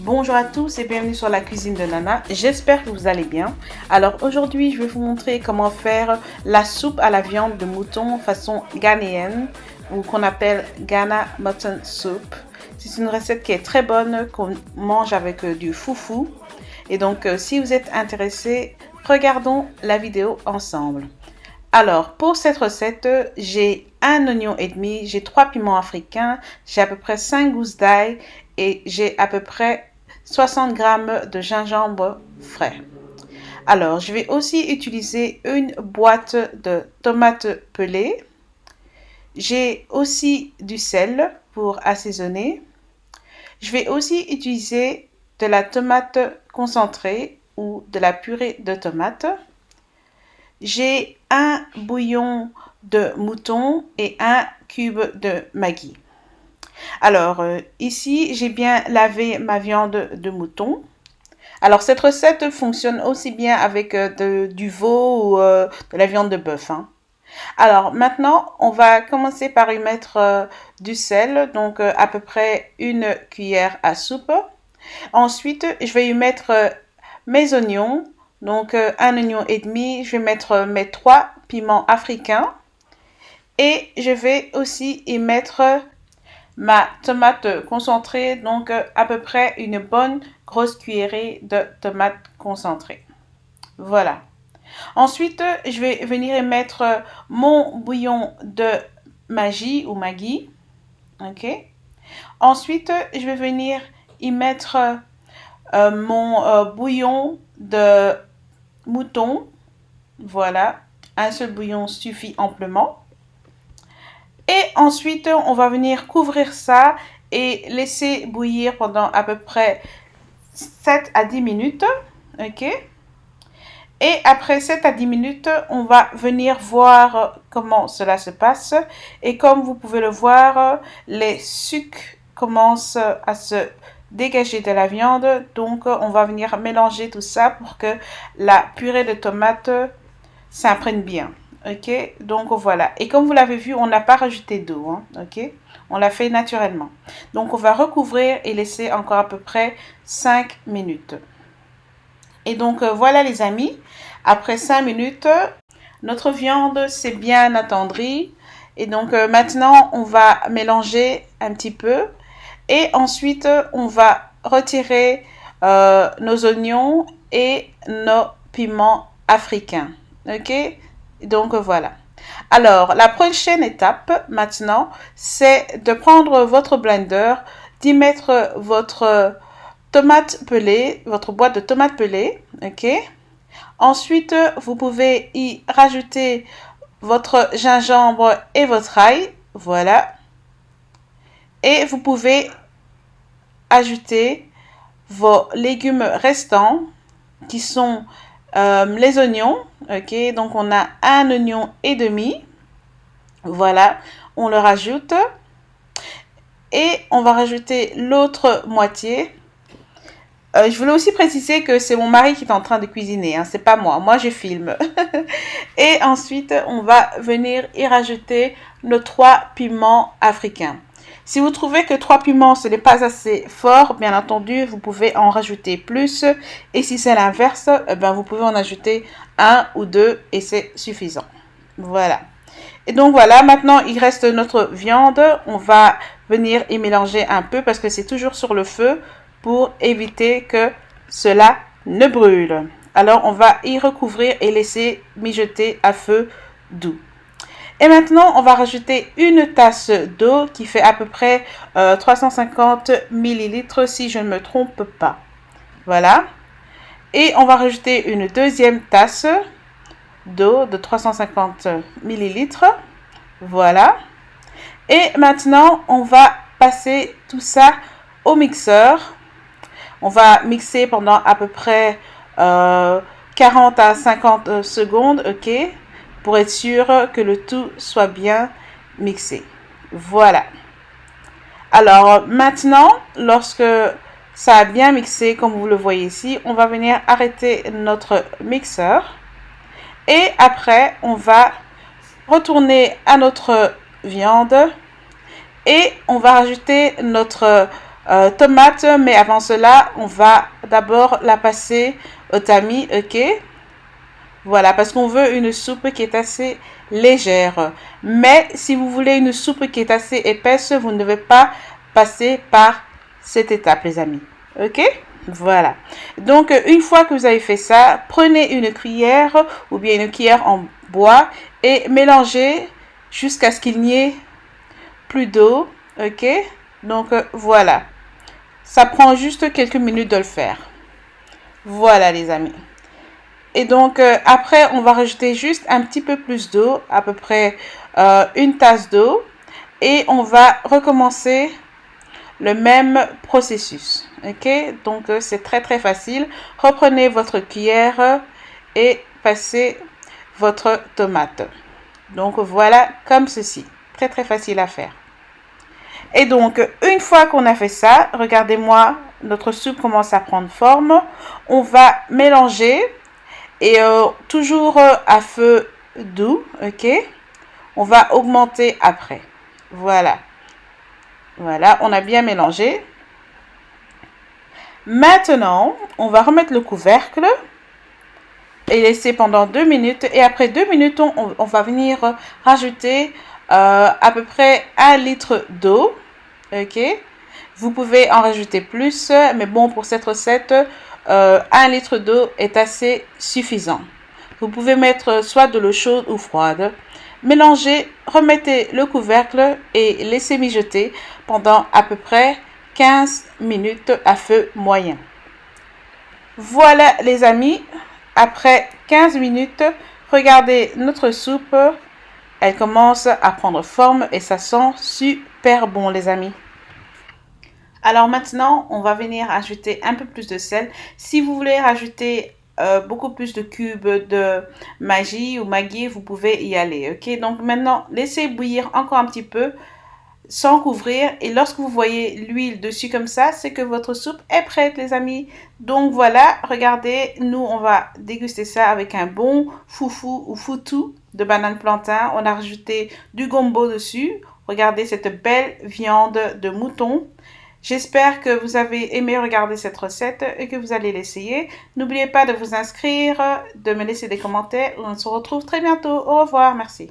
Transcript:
Bonjour à tous et bienvenue sur la cuisine de Nana. J'espère que vous allez bien. Alors aujourd'hui, je vais vous montrer comment faire la soupe à la viande de mouton façon ghanéenne ou qu'on appelle Ghana Mutton Soup. C'est une recette qui est très bonne qu'on mange avec du foufou. Et donc si vous êtes intéressé, regardons la vidéo ensemble. Alors, pour cette recette, j'ai un oignon et demi, j'ai 3 piments africains, j'ai à peu près 5 gousses d'ail et j'ai à peu près 60 g de gingembre frais. Alors, je vais aussi utiliser une boîte de tomates pelées. J'ai aussi du sel pour assaisonner. Je vais aussi utiliser de la tomate concentrée ou de la purée de tomate. J'ai un bouillon de mouton et un cube de Maggi. Alors, ici, j'ai bien lavé ma viande de mouton. Alors, cette recette fonctionne aussi bien avec du veau ou de la viande de bœuf. Alors, maintenant, on va commencer par y mettre du sel, donc à peu près une cuillère à soupe. Ensuite, je vais y mettre mes oignons. Donc, un oignon et demi, je vais mettre mes 3 piments africains. Et je vais aussi y mettre ma tomate concentrée, donc à peu près une bonne grosse cuillerée de tomate concentrée. Voilà. Ensuite, je vais venir y mettre mon bouillon de Maggi ou Maggi. Ok. Ensuite, je vais venir y mettre mon bouillon de mouton. Voilà. Un seul bouillon suffit amplement. Et ensuite, on va venir couvrir ça et laisser bouillir pendant à peu près 7 à 10 minutes. Ok. Et après 7 à 10 minutes, on va venir voir comment cela se passe. Et comme vous pouvez le voir, les sucs commencent à se dégager de la viande. Donc, on va venir mélanger tout ça pour que la purée de tomates s'imprègne bien. Ok, donc voilà. Et comme vous l'avez vu, on n'a pas rajouté d'eau. Ok, on l'a fait naturellement. Donc, on va recouvrir et laisser encore à peu près 5 minutes. Et donc, voilà les amis. Après 5 minutes, notre viande s'est bien attendrie. Et donc, maintenant, on va mélanger un petit peu. Et ensuite, on va retirer nos oignons et nos piments africains. Ok? Donc, voilà. Alors, la prochaine étape, maintenant, c'est de prendre votre blender, d'y mettre votre tomate pelée, votre boîte de tomates pelées. Ok? Ensuite, vous pouvez y rajouter votre gingembre et votre ail. Voilà. Et vous pouvez ajouter vos légumes restants qui sont les oignons. Ok, donc on a un oignon et demi. Voilà, on le rajoute. Et on va rajouter l'autre moitié. Je voulais aussi préciser que c'est mon mari qui est en train de cuisiner, c'est pas moi. Moi, je filme. Et ensuite, on va venir y rajouter nos 3 piments africains. Si vous trouvez que 3 piments, ce n'est pas assez fort, bien entendu, vous pouvez en rajouter plus. Et si c'est l'inverse, vous pouvez en ajouter 1 ou 2 et c'est suffisant. Voilà. Et donc voilà, maintenant il reste notre viande. On va venir y mélanger un peu parce que c'est toujours sur le feu pour éviter que cela ne brûle. Alors on va y recouvrir et laisser mijoter à feu doux. Et maintenant, on va rajouter une tasse d'eau qui fait à peu près 350 millilitres si je ne me trompe pas. Voilà. Et on va rajouter une deuxième tasse d'eau de 350 millilitres. Voilà. Et maintenant, on va passer tout ça au mixeur. On va mixer pendant à peu près 40 à 50 secondes, ok, pour être sûr que le tout soit bien mixé. Voilà. Alors maintenant, lorsque ça a bien mixé, comme vous le voyez ici, on va venir arrêter notre mixeur. Et après, on va retourner à notre viande et on va rajouter notre tomate, mais avant cela, on va d'abord la passer au tamis, ok? Voilà, parce qu'on veut une soupe qui est assez légère. Mais si vous voulez une soupe qui est assez épaisse, vous ne devez pas passer par cette étape, les amis. Ok? Voilà. Donc, une fois que vous avez fait ça, prenez une cuillère ou bien une cuillère en bois et mélangez jusqu'à ce qu'il n'y ait plus d'eau. Ok? Donc, voilà. Ça prend juste quelques minutes de le faire. Voilà, les amis. Et donc, après, on va rajouter juste un petit peu plus d'eau, à peu près une tasse d'eau. Et on va recommencer le même processus. Ok? Donc, c'est très, très facile. Reprenez votre cuillère et passez votre tomate. Donc, voilà, comme ceci. Très, très facile à faire. Et donc, une fois qu'on a fait ça, regardez-moi, notre soupe commence à prendre forme. On va mélanger. Et toujours à feu doux, ok? On va augmenter après. Voilà. Voilà, on a bien mélangé. Maintenant, on va remettre le couvercle et laisser pendant 2 minutes. Et après 2 minutes, on va venir rajouter à peu près 1 litre d'eau, ok? Vous pouvez en rajouter plus, mais bon, pour cette recette, 1 litre d'eau est assez suffisant. Vous pouvez mettre soit de l'eau chaude ou froide. Mélangez, remettez le couvercle et laissez mijoter pendant à peu près 15 minutes à feu moyen. Voilà les amis, après 15 minutes, regardez notre soupe. Elle commence à prendre forme et ça sent super bon les amis. Alors maintenant, on va venir ajouter un peu plus de sel. Si vous voulez rajouter beaucoup plus de cubes de Maggi ou Maggi, vous pouvez y aller. Ok, donc maintenant, laissez bouillir encore un petit peu sans couvrir. Et lorsque vous voyez l'huile dessus comme ça, c'est que votre soupe est prête, les amis. Donc voilà, regardez, nous, on va déguster ça avec un bon foufou ou foutou de banane plantain. On a rajouté du gombo dessus. Regardez cette belle viande de mouton. J'espère que vous avez aimé regarder cette recette et que vous allez l'essayer. N'oubliez pas de vous inscrire, de me laisser des commentaires. On se retrouve très bientôt. Au revoir. Merci.